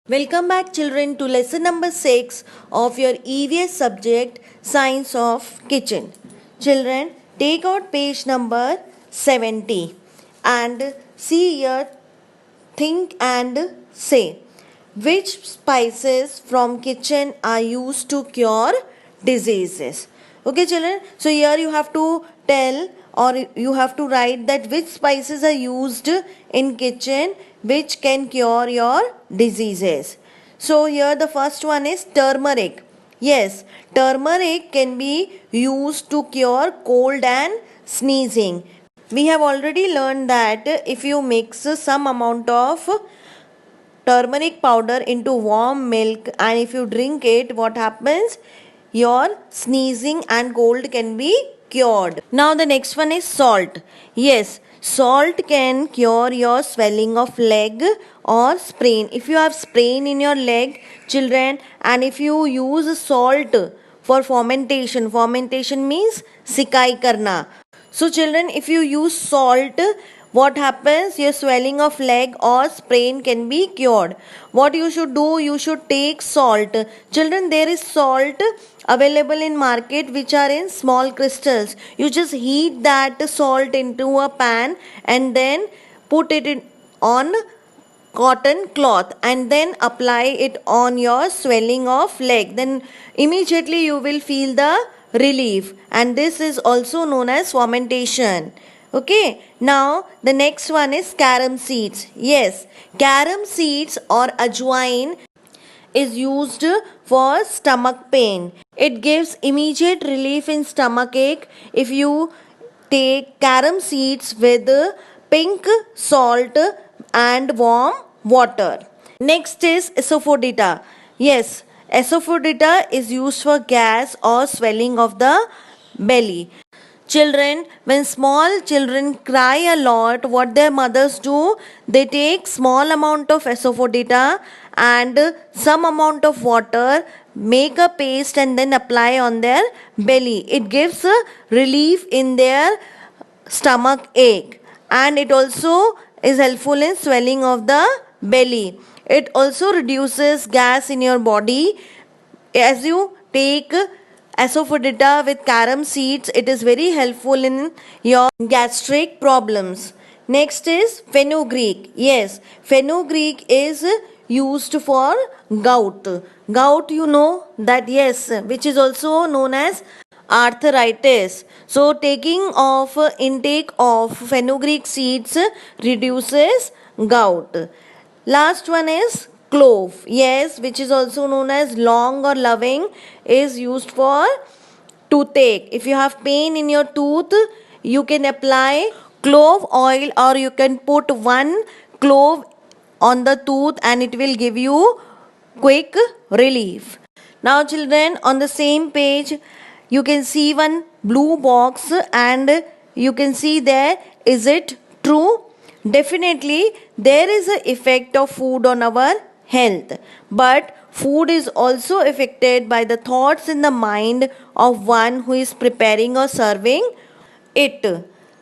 Welcome back children to lesson number 6 of your EVS subject Science of Kitchen. Children, take out page number 70 and see here, think and say which spices from kitchen are used to cure diseases. Okay children, so here you have to tell or you have to write that which spices are used in kitchen which can cure your diseases. So here the first one is turmeric. Yes, turmeric can be used to cure cold and sneezing. We have already learned that if you mix some amount of turmeric powder into warm milk and if you drink it, what happens? Your sneezing and cold can be cured. Now the next one is salt. Yes, salt can cure your swelling of leg or sprain. If you have sprain in your leg, children, and if you use salt for fermentation, fermentation means sikai karna. So children, if you use salt, what happens? Your swelling of leg or sprain can be cured. What you should do? You should take salt. Children, there is salt available in market which are in small crystals. You just heat that salt into a pan and then put it on cotton cloth and then apply it on your swelling of leg. Then immediately you will feel the relief, and this is also known as fermentation. Okay, now the next one is carom seeds. Yes, carom seeds or ajwain is used for stomach pain. It gives immediate relief in stomach ache if you take carom seeds with pink salt and warm water. Next is asafoetida. Yes, asafoetida is used for gas or swelling of the belly. Children, when small children cry a lot, what their mothers do, they take small amount of asafoetida and some amount of water, make a paste and then apply on their belly. It gives relief in their stomach ache, and it also is helpful in swelling of the belly. It also reduces gas in your body. As you take asafoetida with carom seeds, it is very helpful in your gastric problems. Next is fenugreek. Yes, fenugreek is used for gout. Gout, you know that, yes, which is also known as arthritis. So taking of intake of fenugreek seeds reduces gout. Last one is clove. Yes, which is also known as long or loving, is used for toothache. If you have pain in your tooth, you can apply clove oil or you can put one clove on the tooth and it will give you quick relief. Now children, on the same page you can see one blue box and you can see there, is it true? Definitely there is an effect of food on our health, but food is also affected by the thoughts in the mind of one who is preparing or serving it.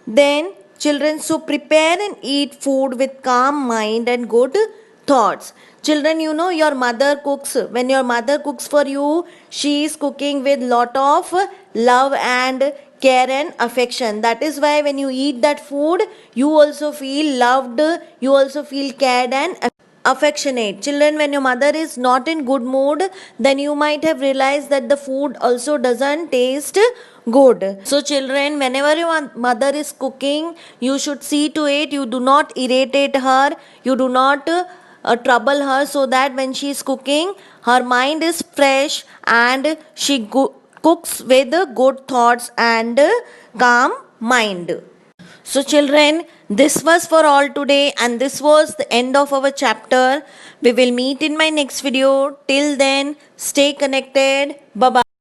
Then children, so prepare and eat food with calm mind and good thoughts. Children, you know your mother cooks. When your mother cooks for you, she is cooking with lot of love and care and affection. That is why when you eat that food, you also feel loved, you also feel cared and affectionate. Children, when your mother is not in good mood, then you might have realized that the food also doesn't taste good. So children, whenever your mother is cooking, you should see to it you do not irritate her, you do not trouble her, so that when she is cooking, her mind is fresh and she cooks with good thoughts and calm mind. So children, this was for all today and this was the end of our chapter. We will meet in my next video. Till then, stay connected. Bye bye.